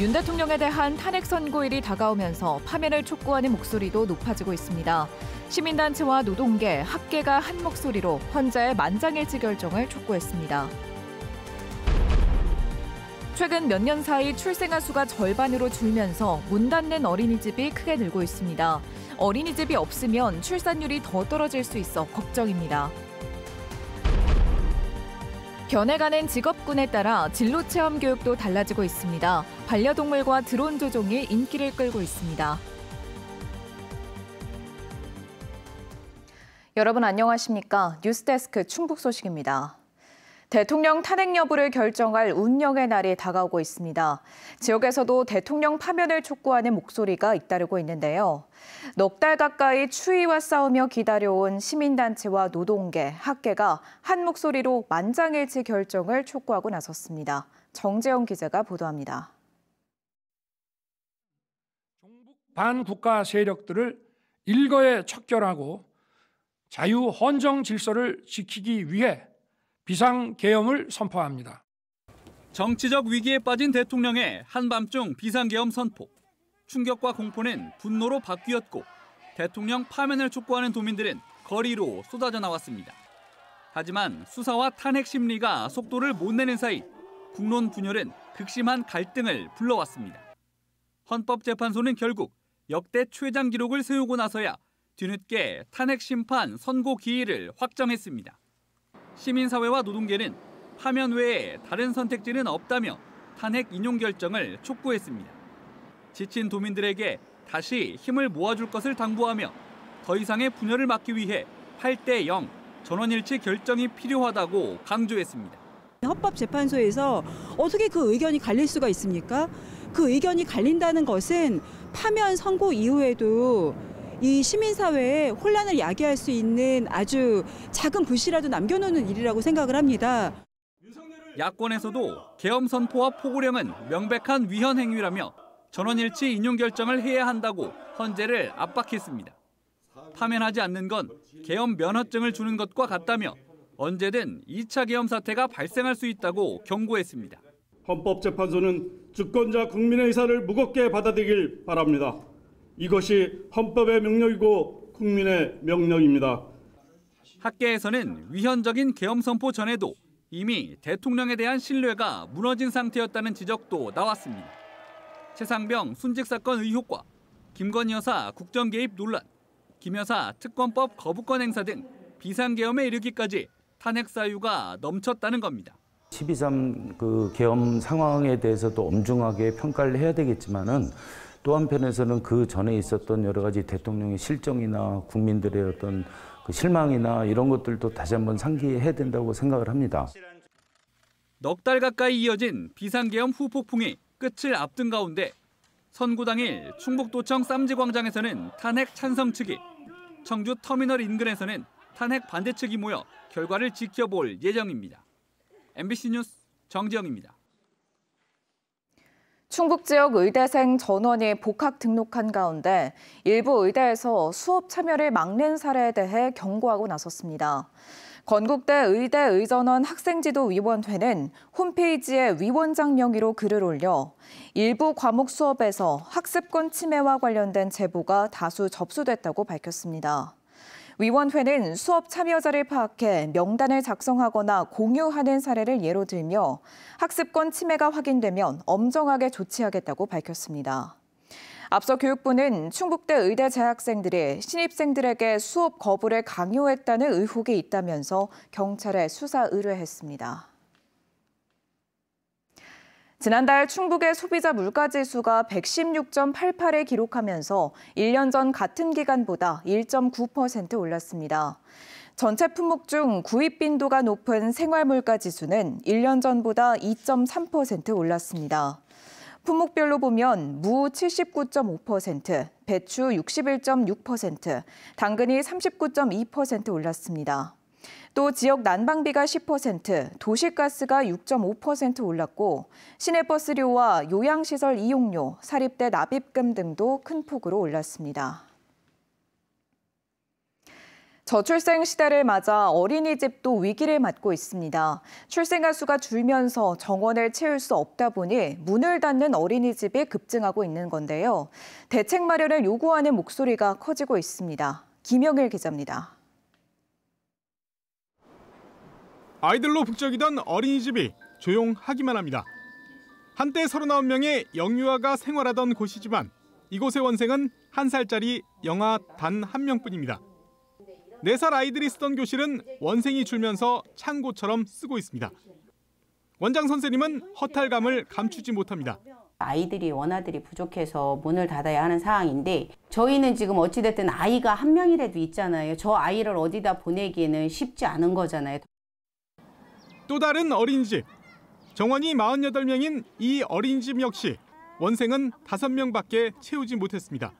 윤 대통령에 대한 탄핵 선고일이 다가오면서 파면을 촉구하는 목소리도 높아지고 있습니다. 시민단체와 노동계, 학계가 한 목소리로 헌재의 만장일치 결정을 촉구했습니다. 최근 몇 년 사이 출생아 수가 절반으로 줄면서 문 닫는 어린이집이 크게 늘고 있습니다. 어린이집이 없으면 출산율이 더 떨어질 수 있어 걱정입니다. 변해가는 직업군에 따라 진로체험 교육도 달라지고 있습니다. 반려동물과 드론 조종이 인기를 끌고 있습니다. 여러분 안녕하십니까? 뉴스데스크 충북 소식입니다. 대통령 탄핵 여부를 결정할 운명의 날이 다가오고 있습니다. 지역에서도 대통령 파면을 촉구하는 목소리가 잇따르고 있는데요. 넉 달 가까이 추위와 싸우며 기다려온 시민단체와 노동계, 학계가 한 목소리로 만장일치 결정을 촉구하고 나섰습니다. 정재영 기자가 보도합니다. 종북 반국가 세력들을 일거에 척결하고 자유 헌정 질서를 지키기 위해 비상계엄을 선포합니다. 정치적 위기에 빠진 대통령의 한밤중 비상계엄 선포. 충격과 공포는 분노로 바뀌었고 대통령 파면을 촉구하는 도민들은 거리로 쏟아져 나왔습니다. 하지만 수사와 탄핵 심리가 속도를 못 내는 사이 국론 분열은 극심한 갈등을 불러왔습니다. 헌법재판소는 결국 역대 최장 기록을 세우고 나서야 뒤늦게 탄핵 심판 선고 기일을 확정했습니다. 시민사회와 노동계는 파면 외에 다른 선택지는 없다며 탄핵 인용 결정을 촉구했습니다. 지친 도민들에게 다시 힘을 모아줄 것을 당부하며 더 이상의 분열을 막기 위해 8대0 전원일치 결정이 필요하다고 강조했습니다. 헌법재판소에서 어떻게 그 의견이 갈릴 수가 있습니까? 그 의견이 갈린다는 것은 파면 선고 이후에도 이 시민사회에 혼란을 야기할 수 있는 아주 작은 불씨라도 남겨놓는 일이라고 생각을 합니다. 야권에서도 계엄 선포와 포고령은 명백한 위헌 행위라며 전원일치 인용 결정을 해야 한다고 헌재를 압박했습니다. 파면하지 않는 건 계엄 면허증을 주는 것과 같다며 언제든 2차 계엄 사태가 발생할 수 있다고 경고했습니다. 헌법재판소는 주권자 국민의 의사를 무겁게 받아들이길 바랍니다. 이것이 헌법의 명령이고 국민의 명령입니다. 학계에서는 위헌적인 계엄 선포 전에도 이미 대통령에 대한 신뢰가 무너진 상태였다는 지적도 나왔습니다. 최상병 순직 사건 의혹과 김건희 여사 국정 개입 논란, 김 여사 특검법 거부권 행사 등 비상계엄에 이르기까지 탄핵 사유가 넘쳤다는 겁니다. 12.3 계엄 상황에 대해서도 엄중하게 평가를 해야 되겠지만은 또 한편에서는 그 전에 있었던 여러 가지 대통령의 실정이나 국민들의 어떤 그 실망이나 이런 것들도 다시 한번 상기해야 된다고 생각을 합니다. 넉 달 가까이 이어진 비상계엄 후 폭풍이 끝을 앞둔 가운데 선고 당일 충북도청 쌈지광장에서는 탄핵 찬성 측이, 청주 터미널 인근에서는 탄핵 반대 측이 모여 결과를 지켜볼 예정입니다. MBC 뉴스 정지영입니다. 충북 지역 의대생 전원이 복학 등록한 가운데 일부 의대에서 수업 참여를 막는 사례에 대해 경고하고 나섰습니다. 건국대 의대의전원 학생지도위원회는 홈페이지에 위원장 명의로 글을 올려 일부 과목 수업에서 학습권 침해와 관련된 제보가 다수 접수됐다고 밝혔습니다. 위원회는 수업 참여자를 파악해 명단을 작성하거나 공유하는 사례를 예로 들며 학습권 침해가 확인되면 엄정하게 조치하겠다고 밝혔습니다. 앞서 교육부는 충북대 의대 재학생들이 신입생들에게 수업 거부를 강요했다는 의혹이 있다면서 경찰에 수사 의뢰했습니다. 지난달 충북의 소비자 물가지수가 116.88을 기록하면서 1년 전 같은 기간보다 1.9% 올랐습니다. 전체 품목 중 구입 빈도가 높은 생활물가지수는 1년 전보다 2.3% 올랐습니다. 품목별로 보면 무 79.5%, 배추 61.6%, 당근이 39.2% 올랐습니다. 또 지역 난방비가 10%, 도시가스가 6.5% 올랐고 시내버스료와 요양시설 이용료, 사립대 납입금 등도 큰 폭으로 올랐습니다. 저출생 시대를 맞아 어린이집도 위기를 맞고 있습니다. 출생아 수가 줄면서 정원을 채울 수 없다 보니 문을 닫는 어린이집이 급증하고 있는 건데요. 대책 마련을 요구하는 목소리가 커지고 있습니다. 김영일 기자입니다. 아이들로 북적이던 어린이집이 조용하기만 합니다. 한때 39명의 영유아가 생활하던 곳이지만 이곳의 원생은 1살짜리 영아 단 1명뿐입니다. 4살 아이들이 쓰던 교실은 원생이 줄면서 창고처럼 쓰고 있습니다. 원장 선생님은 허탈감을 감추지 못합니다. 아이들이 원아들이 부족해서 문을 닫아야 하는 상황인데 저희는 지금 어찌됐든 아이가 1명이라도 있잖아요. 저 아이를 어디다 보내기에는 쉽지 않은 거잖아요. 또 다른 어린이집. 정원이 48명인 이 어린이집 역시 원생은 5명밖에 채우지 못했습니다.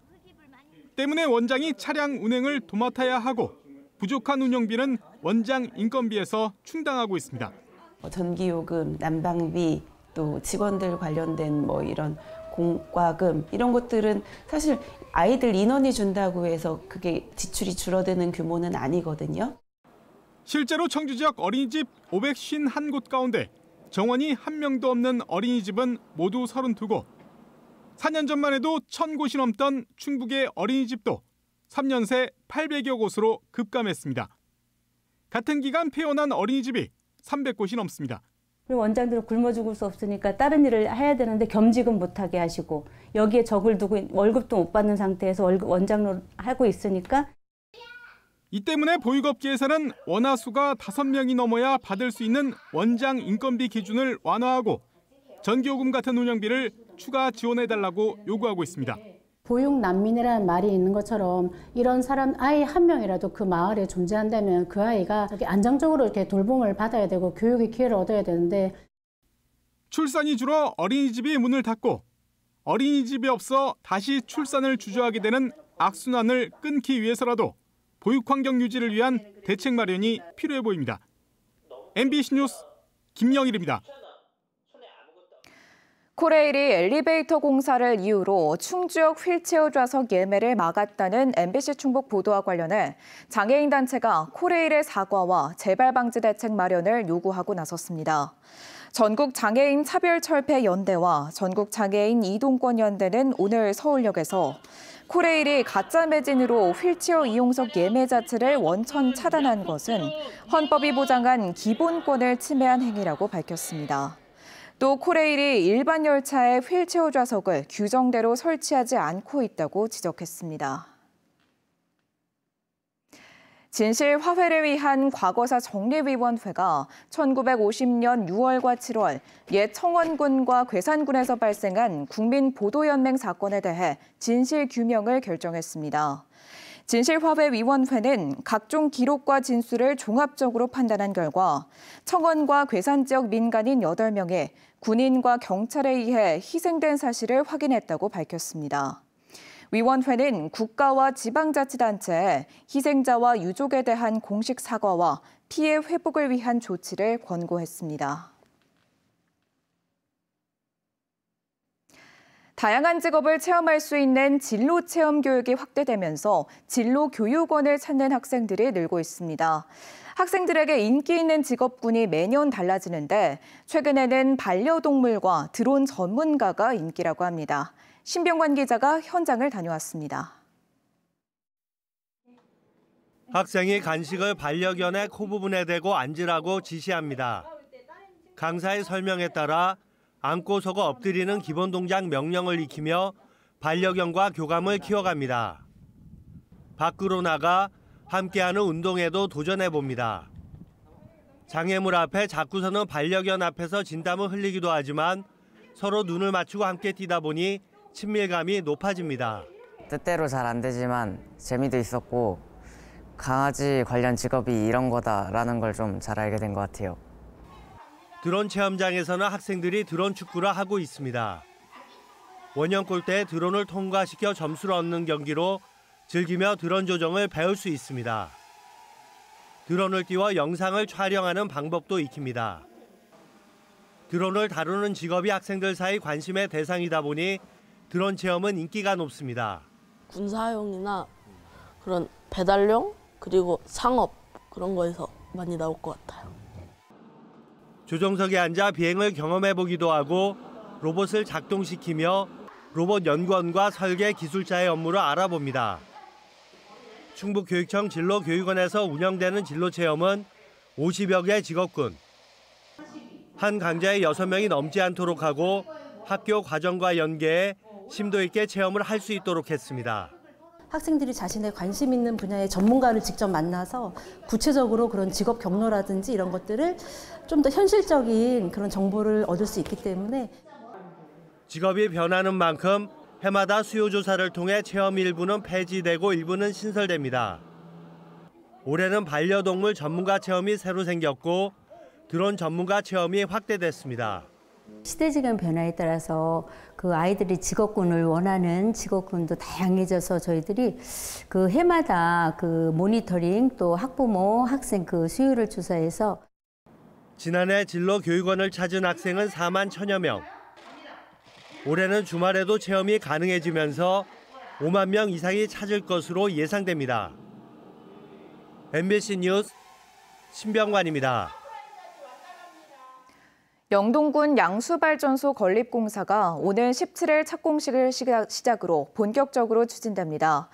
때문에 원장이 차량 운행을 도맡아야 하고 부족한 운영비는 원장 인건비에서 충당하고 있습니다. 전기요금, 난방비, 또 직원들 관련된 이런 공과금 이런 것들은 사실 아이들 인원이 준다고 해서 그게 지출이 줄어드는 규모는 아니거든요. 실제로 청주 지역 어린이집 551곳 가운데 정원이 1명도 없는 어린이집은 모두 32곳. 4년 전만 해도 1000곳이 넘던 충북의 어린이집도 3년 새 800여 곳으로 급감했습니다. 같은 기간 폐원한 어린이집이 300곳이 넘습니다. 원장들은 굶어 죽을 수 없으니까 다른 일을 해야 되는데 겸직은 못하게 하시고 여기에 적을 두고 월급도 못 받는 상태에서 원장로 하고 있으니까 이 때문에 보육업계에서는 원아 수가 5명이 넘어야 받을 수 있는 원장 인건비 기준을 완화하고 전기요금 같은 운영비를 추가 지원해달라고 요구하고 있습니다. 보육난민이라는 말이 있는 것처럼 이런 사람 아이 1명이라도 그 마을에 존재한다면 그 아이가 안정적으로 이렇게 돌봄을 받아야 되고 교육의 기회를 얻어야 되는데 출산이 줄어 어린이집이 문을 닫고 어린이집이 없어 다시 출산을 주저하게 되는 악순환을 끊기 위해서라도 보육환경 유지를 위한 대책 마련이 필요해 보입니다. MBC 뉴스 김영일입니다. 코레일이 엘리베이터 공사를 이유로 충주역 휠체어 좌석 예매를 막았다는 MBC 충북 보도와 관련해 장애인 단체가 코레일의 사과와 재발 방지 대책 마련을 요구하고 나섰습니다. 전국 장애인 차별철폐 연대와 전국 장애인 이동권 연대는 오늘 서울역에서 코레일이 가짜 매진으로 휠체어 이용석 예매 자체를 원천 차단한 것은 헌법이 보장한 기본권을 침해한 행위라고 밝혔습니다. 또 코레일이 일반 열차에 휠체어 좌석을 규정대로 설치하지 않고 있다고 지적했습니다. 진실 화해를 위한 과거사 정리위원회가 1950년 6월과 7월 옛 청원군과 괴산군에서 발생한 국민보도연맹 사건에 대해 진실 규명을 결정했습니다. 진실화해위원회는 각종 기록과 진술을 종합적으로 판단한 결과 청원과 괴산 지역 민간인 8명이 군인과 경찰에 의해 희생된 사실을 확인했다고 밝혔습니다. 위원회는 국가와 지방자치단체에 희생자와 유족에 대한 공식 사과와 피해 회복을 위한 조치를 권고했습니다. 다양한 직업을 체험할 수 있는 진로 체험 교육이 확대되면서 진로 교육원을 찾는 학생들이 늘고 있습니다. 학생들에게 인기 있는 직업군이 매년 달라지는데 최근에는 반려동물과 드론 전문가가 인기라고 합니다. 신병관 기자가 현장을 다녀왔습니다. 학생이 간식을 반려견의 코 부분에 대고 앉으라고 지시합니다. 강사의 설명에 따라 앉고 서고 엎드리는 기본 동작 명령을 익히며 반려견과 교감을 키워갑니다. 밖으로 나가 함께하는 운동에도 도전해봅니다. 장애물 앞에 자꾸 서는 반려견 앞에서 진땀을 흘리기도 하지만 서로 눈을 맞추고 함께 뛰다 보니 친밀감이 높아집니다. 뜻대로 잘 안 되지만 재미도 있었고 강아지 관련 직업이 이런 거다라는 걸 좀 잘 알게 된 것 같아요. 드론 체험장에서는 학생들이 드론 축구를 하고 있습니다. 원형 골대에 드론을 통과시켜 점수를 얻는 경기로 즐기며 드론 조정을 배울 수 있습니다. 드론을 띄워 영상을 촬영하는 방법도 익힙니다. 드론을 다루는 직업이 학생들 사이 관심의 대상이다 보니 드론 체험은 인기가 높습니다. 군사용이나 그런 배달용 그리고 상업 그런 거에서 많이 나올 것 같아요. 조종석에 앉아 비행을 경험해보기도 하고 로봇을 작동시키며 로봇 연구원과 설계 기술자의 업무를 알아봅니다. 충북교육청 진로교육원에서 운영되는 진로체험은 50여 개 직업군, 한 강좌에 6명이 넘지 않도록 하고 학교 과정과 연계해 심도 있게 체험을 할 수 있도록 했습니다. 학생들이 자신의 관심 있는 분야의 전문가를 직접 만나서 구체적으로 그런 직업 경로라든지 이런 것들을 좀 더 현실적인 그런 정보를 얻을 수 있기 때문에 직업이 변하는 만큼 해마다 수요 조사를 통해 체험 일부는 폐지되고 일부는 신설됩니다. 올해는 반려동물 전문가 체험이 새로 생겼고 드론 전문가 체험이 확대됐습니다. 시대지간 변화에 따라서 그 아이들이 직업군을 원하는 직업군도 다양해져서 저희들이 그 해마다 그 모니터링 또 학부모, 학생 그 수요를 조사해서 지난해 진로교육원을 찾은 학생은 4만 1천여 명. 올해는 주말에도 체험이 가능해지면서 5만 명 이상이 찾을 것으로 예상됩니다. MBC 뉴스 신병관입니다. 영동군 양수발전소 건립공사가 오는 17일 착공식을 시작으로 본격적으로 추진됩니다.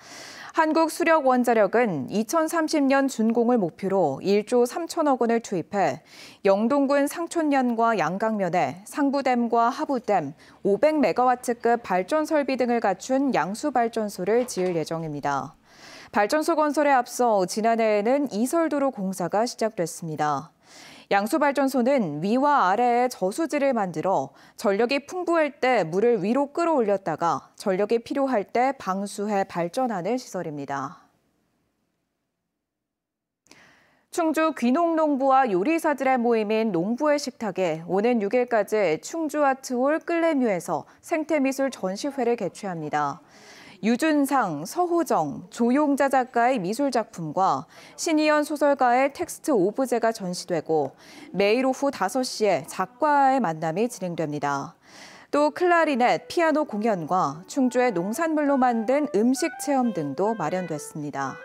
한국수력원자력은 2030년 준공을 목표로 1조 3천억 원을 투입해 영동군 상촌면과 양강면에 상부댐과 하부댐, 500메가와트급 발전 설비 등을 갖춘 양수발전소를 지을 예정입니다. 발전소 건설에 앞서 지난해에는 이설도로 공사가 시작됐습니다. 양수발전소는 위와 아래에 저수지를 만들어 전력이 풍부할 때 물을 위로 끌어올렸다가 전력이 필요할 때 방수해 발전하는 시설입니다. 충주 귀농농부와 요리사들의 모임인 농부의 식탁에 오는 6일까지 충주아트홀 끌레뮤에서 생태미술 전시회를 개최합니다. 유준상, 서호정, 조용자 작가의 미술작품과 신희연 소설가의 텍스트 오브제가 전시되고 매일 오후 5시에 작가와의 만남이 진행됩니다. 또 클라리넷, 피아노 공연과 충주의 농산물로 만든 음식 체험 등도 마련됐습니다.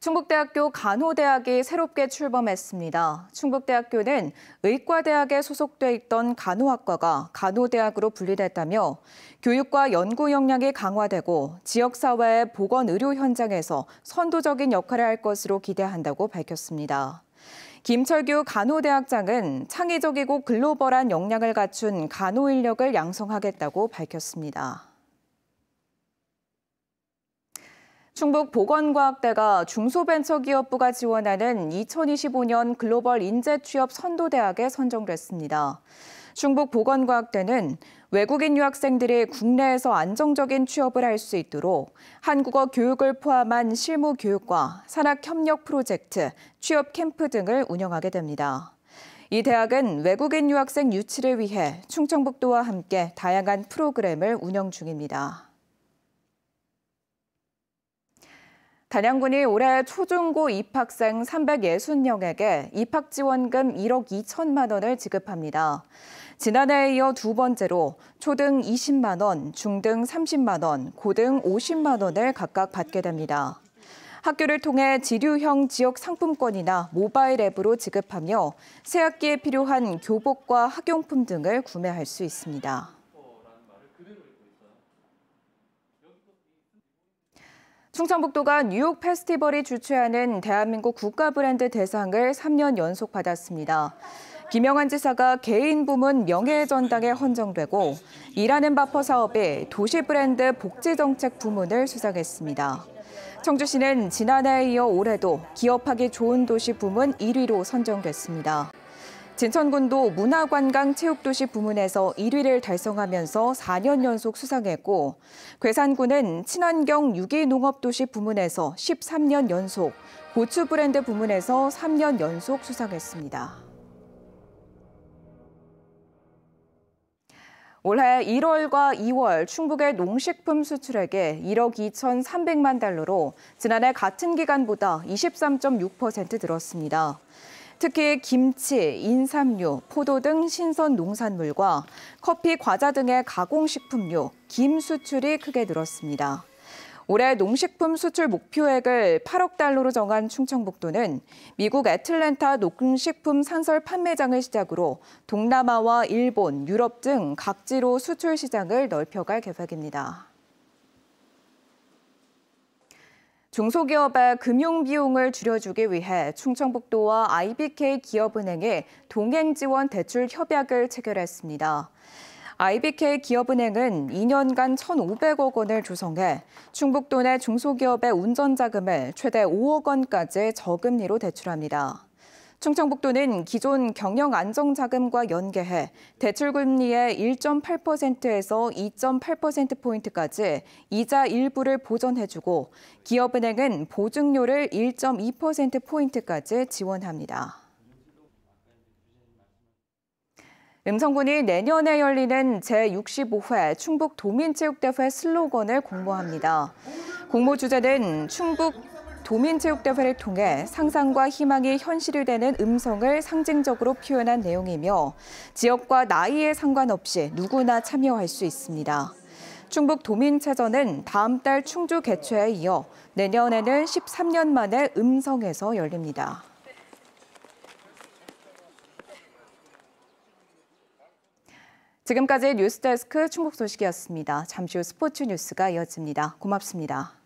충북대학교 간호대학이 새롭게 출범했습니다. 충북대학교는 의과대학에 소속돼 있던 간호학과가 간호대학으로 분리됐다며 교육과 연구 역량이 강화되고 지역사회의 보건의료 현장에서 선도적인 역할을 할 것으로 기대한다고 밝혔습니다. 김철규 간호대학장은 창의적이고 글로벌한 역량을 갖춘 간호 인력을 양성하겠다고 밝혔습니다. 충북보건과학대가 중소벤처기업부가 지원하는 2025년 글로벌 인재 취업 선도대학에 선정됐습니다. 충북보건과학대는 외국인 유학생들이 국내에서 안정적인 취업을 할 수 있도록 한국어 교육을 포함한 실무 교육과 산학 협력 프로젝트, 취업 캠프 등을 운영하게 됩니다. 이 대학은 외국인 유학생 유치를 위해 충청북도와 함께 다양한 프로그램을 운영 중입니다. 단양군이 올해 초중고 입학생 360명에게 입학지원금 1억 2천만 원을 지급합니다. 지난해에 이어 두 번째로 초등 20만 원, 중등 30만 원, 고등 50만 원을 각각 받게 됩니다. 학교를 통해 지류형 지역 상품권이나 모바일 앱으로 지급하며 새학기에 필요한 교복과 학용품 등을 구매할 수 있습니다. 충청북도가 뉴욕 페스티벌이 주최하는 대한민국 국가 브랜드 대상을 3년 연속 받았습니다. 김영환 지사가 개인 부문 명예의 전당에 헌정되고 일하는 바퍼 사업의 도시 브랜드 복지 정책 부문을 수상했습니다. 청주시는 지난해에 이어 올해도 기업하기 좋은 도시 부문 1위로 선정됐습니다. 진천군도 문화관광체육도시 부문에서 1위를 달성하면서 4년 연속 수상했고 괴산군은 친환경 유기농업도시 부문에서 13년 연속, 고추 브랜드 부문에서 3년 연속 수상했습니다. 올해 1월과 2월 충북의 농식품 수출액이 1억 2,300만 달러로 지난해 같은 기간보다 23.6% 늘었습니다. 특히 김치, 인삼류, 포도 등 신선 농산물과 커피, 과자 등의 가공식품류, 김 수출이 크게 늘었습니다. 올해 농식품 수출 목표액을 8억 달러로 정한 충청북도는 미국 애틀랜타 농식품 산설 판매장을 시작으로 동남아와 일본, 유럽 등 각지로 수출 시장을 넓혀갈 계획입니다. 중소기업의 금융 비용을 줄여주기 위해 충청북도와 IBK 기업은행이 동행 지원 대출 협약을 체결했습니다. IBK 기업은행은 2년간 1,500억 원을 조성해 충북도 내 중소기업의 운전자금을 최대 5억 원까지 저금리로 대출합니다. 충청북도는 기존 경영안정자금과 연계해 대출금리의 1.8%에서 2.8%포인트까지 이자 일부를 보전해주고 기업은행은 보증료를 1.2%포인트까지 지원합니다. 음성군이 내년에 열리는 제65회 충북도민체육대회 슬로건을 공모합니다. 공모 주제는 충북 도민체육대회를 통해 상상과 희망이 현실이 되는 음성을 상징적으로 표현한 내용이며 지역과 나이에 상관없이 누구나 참여할 수 있습니다. 충북도민체전은 다음 달 충주 개최에 이어 내년에는 13년 만에 음성에서 열립니다. 지금까지 뉴스데스크 충북소식이었습니다. 잠시 후 스포츠 뉴스가 이어집니다. 고맙습니다.